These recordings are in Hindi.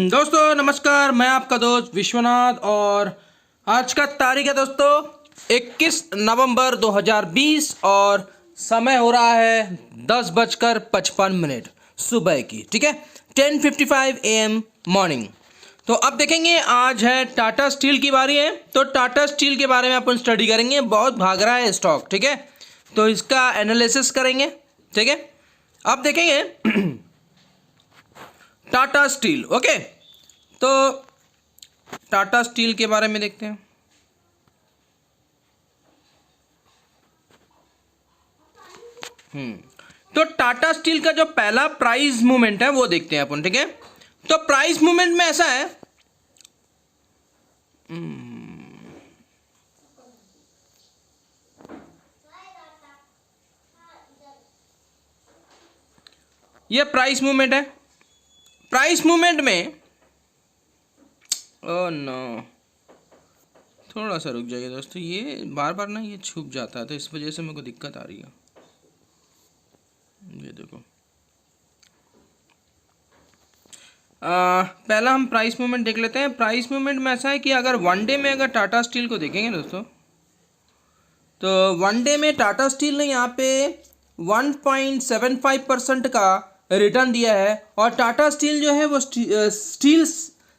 दोस्तों नमस्कार, मैं आपका दोस्त विश्वनाथ और आज का तारीख है दोस्तों 21 नवंबर 2020 और समय हो रहा है 10:55 सुबह की। ठीक है, 10:55 AM मॉर्निंग। तो अब देखेंगे, आज है टाटा स्टील की बारी है। तो टाटा स्टील के बारे में अपन स्टडी करेंगे। बहुत भाग रहा है स्टॉक, ठीक है, तो इसका एनालिसिस करेंगे। ठीक है, अब देखेंगे टाटा स्टील। ओके, तो टाटा स्टील के बारे में देखते हैं। तो टाटा स्टील का जो पहला प्राइस मूवमेंट है वो देखते हैं अपन। ठीक है, तो प्राइस मूवमेंट में ऐसा है, ये प्राइस मूवमेंट है। प्राइस मूवमेंट में ओह नो, थोड़ा सा रुक जाइए दोस्तों, ये बार बार ना ये छुप जाता है तो इस वजह से मेरे को दिक्कत आ रही है। ये देखो, पहला हम प्राइस मूवमेंट देख लेते हैं। प्राइस मूवमेंट में ऐसा है कि अगर वन डे में अगर टाटा स्टील को देखेंगे दोस्तों, तो वन डे में टाटा स्टील ने यहाँ पे 1.75% का रिटर्न दिया है। और टाटा स्टील जो है वो स्टील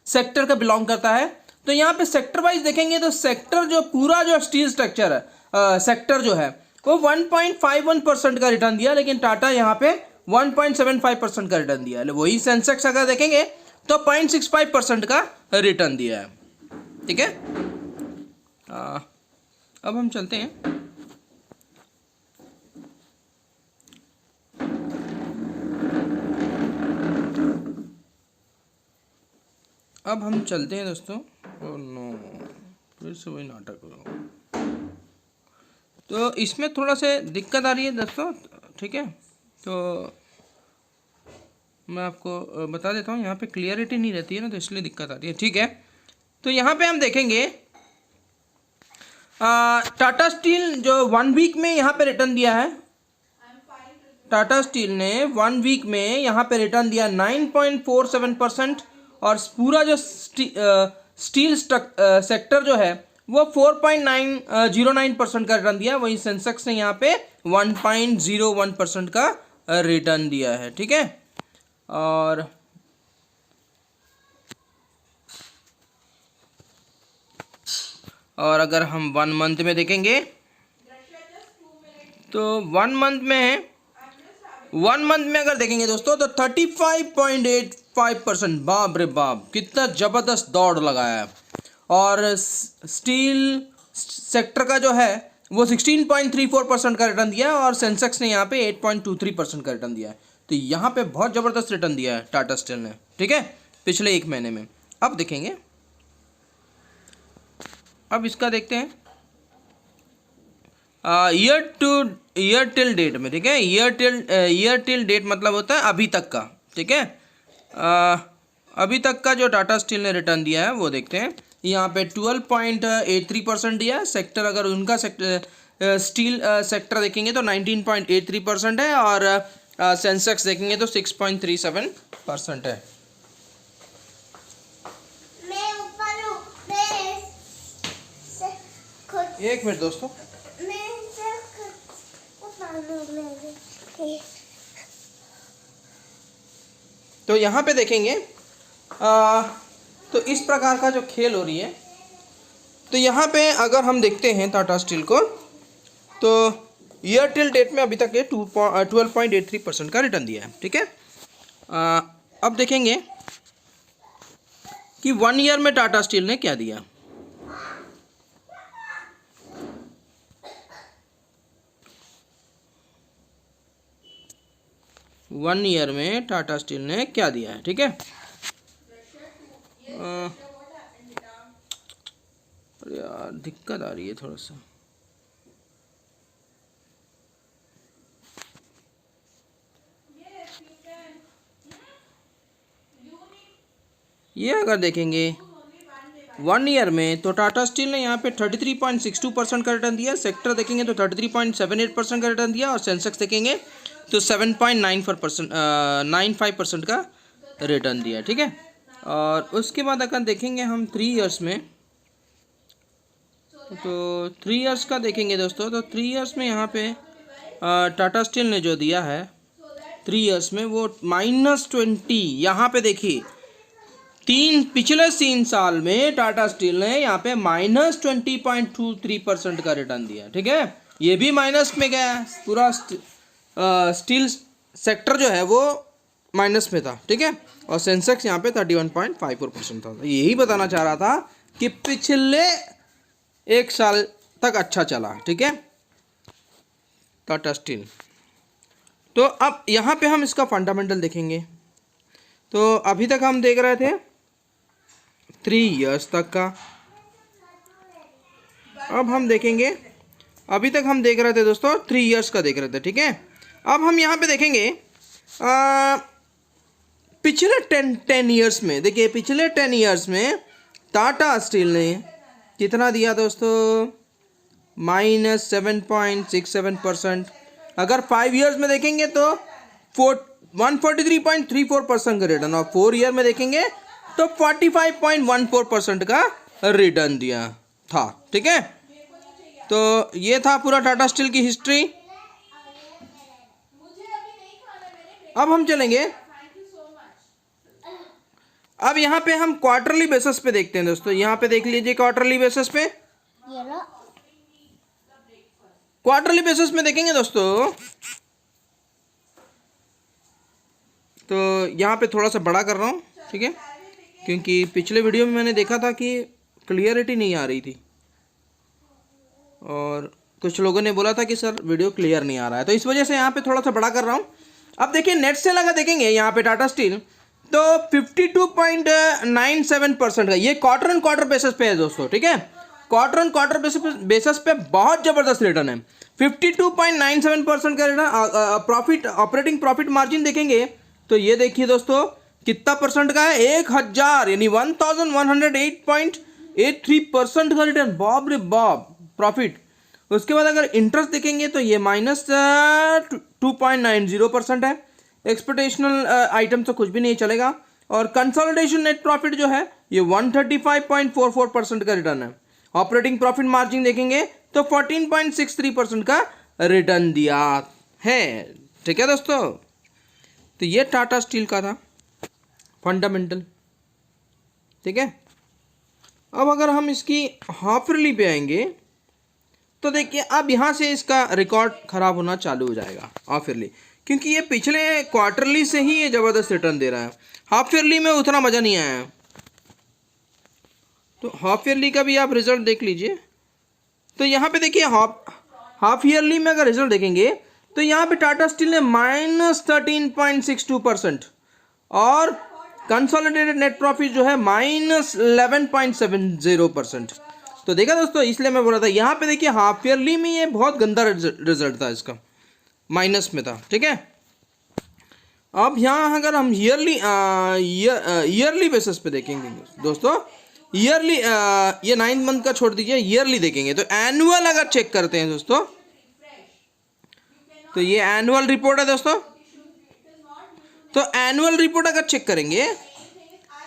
सेक्टर का बिलोंग करता है। तो यहाँ पे सेक्टर वाइज देखेंगे तो सेक्टर जो पूरा जो स्टील स्ट्रक्चर है, सेक्टर जो है वो 1.51% का रिटर्न दिया, लेकिन टाटा यहाँ पे 1.75% का रिटर्न दिया है। वही सेंसेक्स अगर देखेंगे तो 0.65% का रिटर्न दिया है। ठीक है, अब हम चलते हैं। अब हम चलते हैं दोस्तों। ओह नो, फिर से वही नाटक हो। तो इसमें थोड़ा सा दिक्कत आ रही है दोस्तों। ठीक है, तो मैं आपको बता देता हूँ, यहाँ पे क्लियरिटी नहीं रहती है ना, तो इसलिए दिक्कत आ रही है। ठीक है, तो यहाँ पे हम देखेंगे टाटा स्टील जो 1 वीक में यहाँ पे रिटर्न दिया है। टाटा स्टील ने 1 वीक में यहाँ पे रिटर्न दिया 9.47%। और पूरा जो स्टील सेक्टर जो है वो 4.909% का रिटर्न दिया। वही सेंसेक्स ने यहाँ पे 1.01% का रिटर्न दिया है। ठीक है, और अगर हम 1 मंथ में देखेंगे तो 1 मंथ में अगर देखेंगे दोस्तों तो 35.85%। बाप रे बाप, कितना जबरदस्त दौड़ लगाया है। और स्टील सेक्टर का जो है वो 16.34% का रिटर्न दिया है। और सेंसेक्स ने यहाँ पे 8.23% का रिटर्न दिया है। तो यहाँ पे बहुत ज़बरदस्त रिटर्न दिया है टाटा स्टील ने। ठीक है, पिछले 1 महीने में। अब देखेंगे, अब इसका देखते हैं ईयर टिल डेट में। ठीक है, ईयर टिल डेट मतलब होता है अभी तक का। ठीक है, अभी तक का जो टाटा स्टील ने रिटर्न दिया है वो देखते हैं। यहाँ पे 12.83% दिया है। सेक्टर अगर उनका स्टील सेक्टर देखेंगे तो 19.83% है। और सेंसेक्स देखेंगे तो 6.37% है। एक मिनट दोस्तों, तो यहाँ पे देखेंगे तो इस प्रकार का जो खेल हो रही है। तो यहाँ पे अगर हम देखते हैं टाटा स्टील को, तो ईयर टिल डेट में अभी तक ये 12.83% का रिटर्न दिया है। ठीक है, अब देखेंगे कि 1 ईयर में टाटा स्टील ने क्या दिया। वन ईयर में टाटा स्टील ने क्या दिया है। ठीक है, यार दिक्कत आ रही है थोड़ा सा। ये अगर देखेंगे 1 ईयर में, तो टाटा स्टील ने यहाँ पे 33.62% का रिटर्न दिया। सेक्टर देखेंगे तो 33.78% का रिटर्न दिया, और सेंसेक्स देखेंगे तो 7.95% का रिटर्न दिया। ठीक है, और उसके बाद अगर देखेंगे हम 3 इयर्स में, तो 3 इयर्स का देखेंगे दोस्तों, तो 3 इयर्स में यहाँ पे टाटा स्टील ने जो दिया है 3 इयर्स में वो -20। यहाँ पे देखिए पिछले 3 साल में टाटा स्टील ने यहाँ पे -20.23% का रिटर्न दिया। ठीक है, ये भी माइनस में गया है, पूरा स्टील सेक्टर जो है वो माइनस में था। ठीक है, और सेंसेक्स यहाँ पे 31.54% था। यही बताना चाह रहा था कि पिछले 1 साल तक अच्छा चला। ठीक है, टाटा स्टील। तो अब यहाँ पे हम इसका फंडामेंटल देखेंगे, तो अभी तक हम देख रहे थे 3 इयर्स तक का। अब हम देखेंगे, अभी तक हम देख रहे थे दोस्तों 3 इयर्स का देख रहे थे। ठीक है, अब हम यहाँ पे देखेंगे पिछले 10 इयर्स में। देखिए पिछले 10 इयर्स में टाटा स्टील ने कितना दिया दोस्तों, -7.67%। अगर 5 इयर्स में देखेंगे तो 143.34% का रिटर्न, और 4 ईयर में देखेंगे तो 45.14% का रिटर्न दिया था। ठीक है, तो ये था पूरा टाटा स्टील की हिस्ट्री। अब हम चलेंगे, अब यहाँ पे हम क्वार्टरली बेसिस पे देखते हैं दोस्तों। यहाँ पे देख लीजिए क्वार्टरली बेसिस पे, क्वार्टरली बेसिस में देखेंगे दोस्तों, तो यहाँ पे थोड़ा सा बड़ा कर रहा हूँ। ठीक है, क्योंकि पिछले वीडियो में मैंने देखा था कि क्लियरिटी नहीं आ रही थी, और कुछ लोगों ने बोला था कि सर वीडियो क्लियर नहीं आ रहा है, तो इस वजह से यहाँ पे थोड़ा सा बड़ा कर रहा हूँ। अब देखिए नेट सेल अगर देखेंगे यहाँ पे टाटा स्टील, तो 52.97% का, ये क्वार्टर एंड क्वार्टर बेसिस पे है दोस्तों। ठीक है, क्वार्टर एंड क्वार्टर बेसिस पे बहुत जबरदस्त रिटर्न है। 52.97% का return. Profit, operating profit margin देखेंगे तो ये देखिए दोस्तों कितना परसेंट का है, 1000 यानी 1108.83% का रिटर्न। बाप रे बाप प्रॉफिट। उसके बाद अगर इंटरेस्ट देखेंगे तो ये -2.90% है। एक्सपेक्टेशनल आइटम तो कुछ भी नहीं चलेगा। और कंसोलिडेशन नेट प्रॉफिट जो है ये 135.44% का रिटर्न है। ऑपरेटिंग प्रॉफिट मार्जिन देखेंगे तो 14.63% का रिटर्न दिया है। ठीक है दोस्तों, तो ये टाटा स्टील का था फंडामेंटल। ठीक है, अब अगर हम इसकी हाफ ईयरली पे आएंगे तो देखिए अब यहाँ से इसका रिकॉर्ड खराब होना चालू हो जाएगा हाफ ईयरली, क्योंकि ये पिछले क्वार्टरली से ही ये ज़बरदस्त रिटर्न दे रहा है। हाफ ईयरली में उतना मज़ा नहीं आया है, तो हाफ ईयरली का भी आप रिजल्ट देख लीजिए। तो यहाँ पे देखिए हाफ ईयरली में अगर रिजल्ट देखेंगे तो यहाँ पे टाटा स्टील ने -13.62% और कंसोलिडेटेड नेट प्रॉफिट जो है -11.70%। तो देखा दोस्तों, इसलिए मैं बोला था यहाँ पे देखिए हाफ ईयरली में ये बहुत गंदा रिजल्ट था, इसका माइनस में था। ठीक है, अब यहाँ अगर हम ईयरली बेसिस पे देखेंगे दोस्तों, ईयरली ये 9 मंथ का छोड़ दीजिए, ईयरली देखेंगे तो एनुअल अगर चेक करते हैं दोस्तों, तो ये एनुअल रिपोर्ट है दोस्तों। तो एनुअल रिपोर्ट अगर चेक करेंगे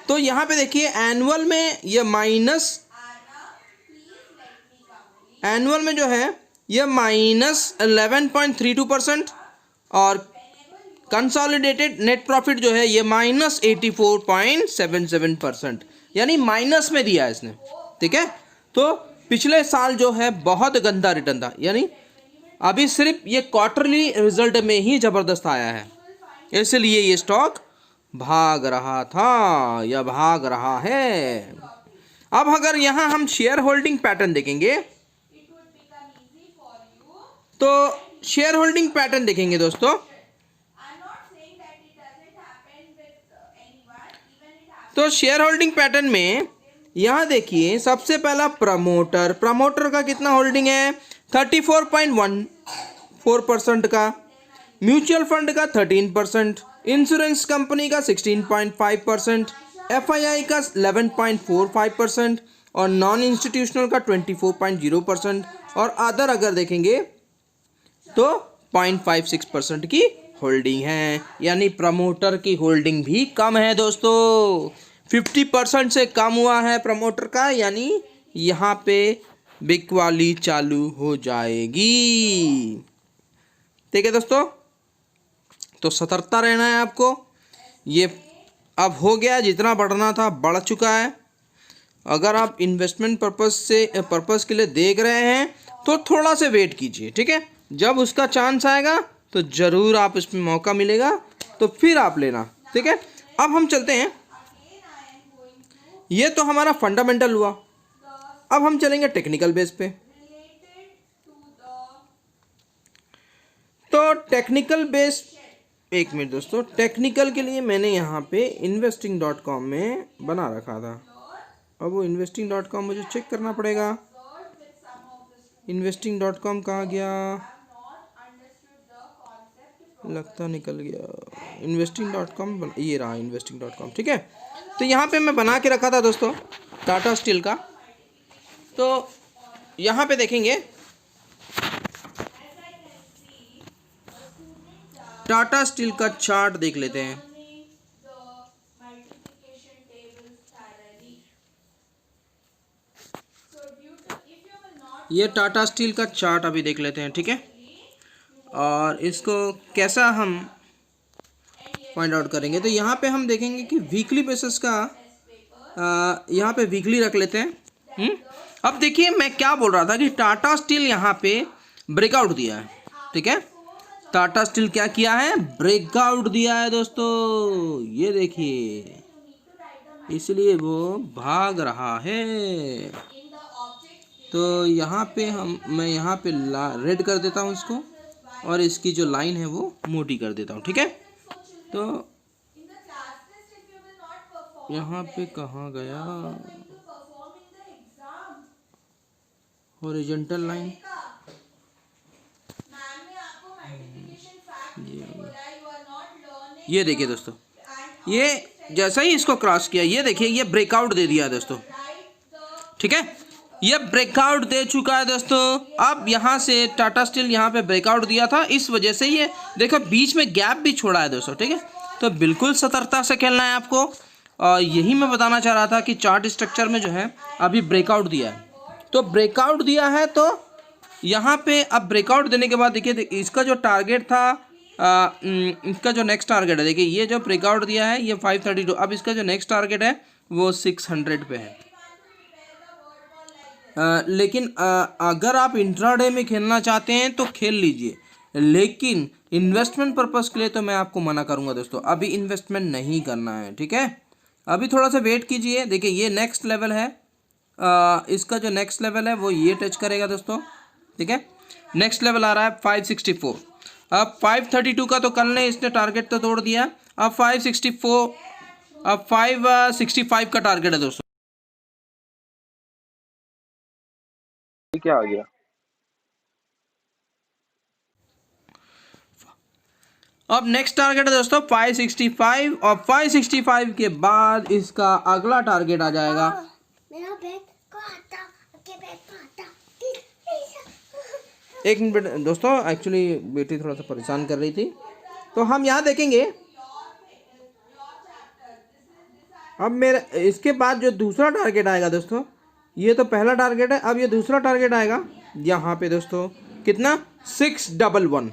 तो यहाँ पे देखिए एनुअल में ये एनुअल में जो है ये -11.32% और कंसोलिडेटेड नेट प्रॉफिट जो है ये -84.77%, यानी माइनस में दिया है इसने। ठीक है, तो पिछले साल जो है बहुत गंदा रिटर्न था, यानी अभी सिर्फ ये क्वार्टरली रिजल्ट में ही ज़बरदस्त आया है, इसलिए ये स्टॉक भाग रहा था या भाग रहा है। अब अगर यहाँ हम शेयर होल्डिंग पैटर्न देखेंगे तो शेयर होल्डिंग पैटर्न देखेंगे दोस्तों, तो शेयर होल्डिंग पैटर्न में यहाँ देखिए सबसे पहला प्रमोटर का कितना होल्डिंग है, 34.14% का, म्यूचुअल फंड का 13%, इंश्योरेंस कंपनी का 16.5%, FII का 11.45%, और नॉन इंस्टीट्यूशनल का 24.0% और अदर अगर देखेंगे तो 0.56% की होल्डिंग है, यानी प्रमोटर की होल्डिंग भी कम है दोस्तों। 50% से कम हुआ है प्रमोटर का, यानी यहाँ पे बिकवाली चालू हो जाएगी। ठीक है दोस्तों, तो सतर्कता रहना है आपको। ये अब हो गया, जितना बढ़ना था बढ़ चुका है। अगर आप इन्वेस्टमेंट पर्पस के लिए देख रहे हैं तो थोड़ा से वेट कीजिए, ठीक है। जब उसका चांस आएगा तो ज़रूर आप इसमें मौका मिलेगा तो फिर आप लेना, ठीक है। अब हम चलते हैं, ये तो हमारा फंडामेंटल हुआ। अब हम चलेंगे टेक्निकल बेस पे। तो टेक्निकल बेस, एक मिनट दोस्तों, टेक्निकल के लिए मैंने यहाँ पे investing.com में बना रखा था। अब वो investing.com मुझे चेक करना पड़ेगा। investing.com कहाँ गया, लगता निकल गया। investing.com ये रहा investing.com, ठीक है। तो यहाँ पे मैं बना के रखा था दोस्तों टाटा स्टील का। तो यहाँ पे देखेंगे टाटा स्टील का चार्ट देख लेते हैं। ये टाटा स्टील का चार्ट अभी देख लेते हैं, ठीक है। और इसको कैसा हम पॉइंट आउट करेंगे, तो यहाँ पे हम देखेंगे कि वीकली बेसिस का यहाँ पे वीकली रख लेते हैं। अब देखिए मैं क्या बोल रहा था कि टाटा स्टील यहाँ पे ब्रेकआउट दिया है, ठीक है। टाटा स्टील क्या किया है, ब्रेकआउट दिया है दोस्तों, ये देखिए, इसलिए वो भाग रहा है। तो यहाँ पे मैं यहाँ पे रेड कर देता हूँ इसको, और इसकी जो लाइन है वो मोटी कर देता हूँ, ठीक है। तो यहाँ पे कहाँ गया हॉरिजॉन्टल लाइन, ये देखिए दोस्तों, ये जैसा ही इसको क्रॉस किया, ये देखिए ये ब्रेकआउट दे दिया दोस्तों, ठीक है। ये ब्रेकआउट दे चुका है दोस्तों। अब यहाँ से टाटा स्टील यहाँ पे ब्रेकआउट दिया था, इस वजह से ये देखो बीच में गैप भी छोड़ा है दोस्तों, ठीक है। तो बिल्कुल सतर्कता से खेलना है आपको, और यही मैं बताना चाह रहा था कि चार्ट स्ट्रक्चर में जो है अभी ब्रेकआउट दिया है। तो ब्रेकआउट दिया है तो यहाँ पे अब ब्रेकआउट देने के बाद देखिए इसका जो टारगेट था, इसका जो नेक्स्ट टारगेट है, देखिए ये जो ब्रेकआउट दिया है ये 532, अब इसका जो नेक्स्ट टारगेट है वो 600 पे है। लेकिन अगर आप इंट्राडे में खेलना चाहते हैं तो खेल लीजिए, लेकिन इन्वेस्टमेंट पर्पस के लिए तो मैं आपको मना करूंगा दोस्तों, अभी इन्वेस्टमेंट नहीं करना है, ठीक है। अभी थोड़ा सा वेट कीजिए। देखिए ये नेक्स्ट लेवल है, इसका जो नेक्स्ट लेवल है वो ये टच करेगा दोस्तों, ठीक है। नेक्स्ट लेवल आ रहा है 564। अब 532 का तो कल ने इसने टारगेट तो तोड़ दिया, अब 564, अब 565 का टारगेट है दोस्तों। क्या आ गया, अब नेक्स्ट टारगेट है दोस्तों 565, और 565 के बाद इसका अगला टारगेट आ जाएगा। मेरा बैग को हटा, आपके बैग को हटा। एक मिनट दोस्तों, एक्चुअली बेटी थोड़ा सा परेशान कर रही थी। तो हम यहाँ देखेंगे, अब मेरा इसके बाद जो दूसरा टारगेट आएगा दोस्तों, ये तो पहला टारगेट है, अब ये दूसरा टारगेट आएगा यहाँ पे दोस्तों, कितना, 611।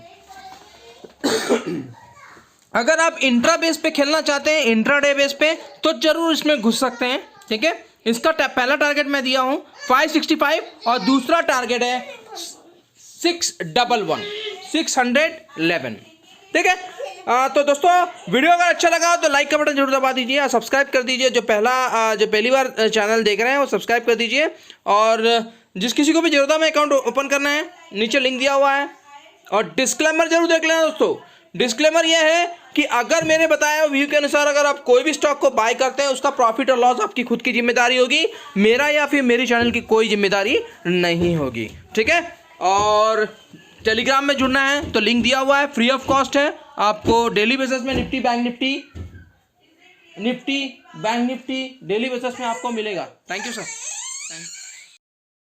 अगर आप इंट्रा बेस पे खेलना चाहते हैं, इंट्राडे बेस पे, तो जरूर इसमें घुस सकते हैं, ठीक है। इसका पहला टारगेट मैं दिया हूं 565 और दूसरा टारगेट है 611, ठीक है। तो दोस्तों वीडियो अगर अच्छा लगा तो लाइक का बटन जरूर दबा दीजिए और सब्सक्राइब कर दीजिए। जो पहली बार चैनल देख रहे हैं वो सब्सक्राइब कर दीजिए, और जिस किसी को भी जरूरत में अकाउंट ओपन करना है नीचे लिंक दिया हुआ है। और डिस्क्लेमर जरूर देख लेना दोस्तों। डिस्क्लेमर यह है कि अगर मैंने बताया व्यू के अनुसार अगर आप कोई भी स्टॉक को बाय करते हैं, उसका प्रॉफिट और लॉस आपकी खुद की जिम्मेदारी होगी, मेरा या फिर मेरी चैनल की कोई जिम्मेदारी नहीं होगी, ठीक है। और टेलीग्राम में जुड़ना है तो लिंक दिया हुआ है, फ्री ऑफ कॉस्ट है। आपको डेली बेसिस में Nifty bank Nifty daily basis में आपको मिलेगा। Thank you sir. Thanks.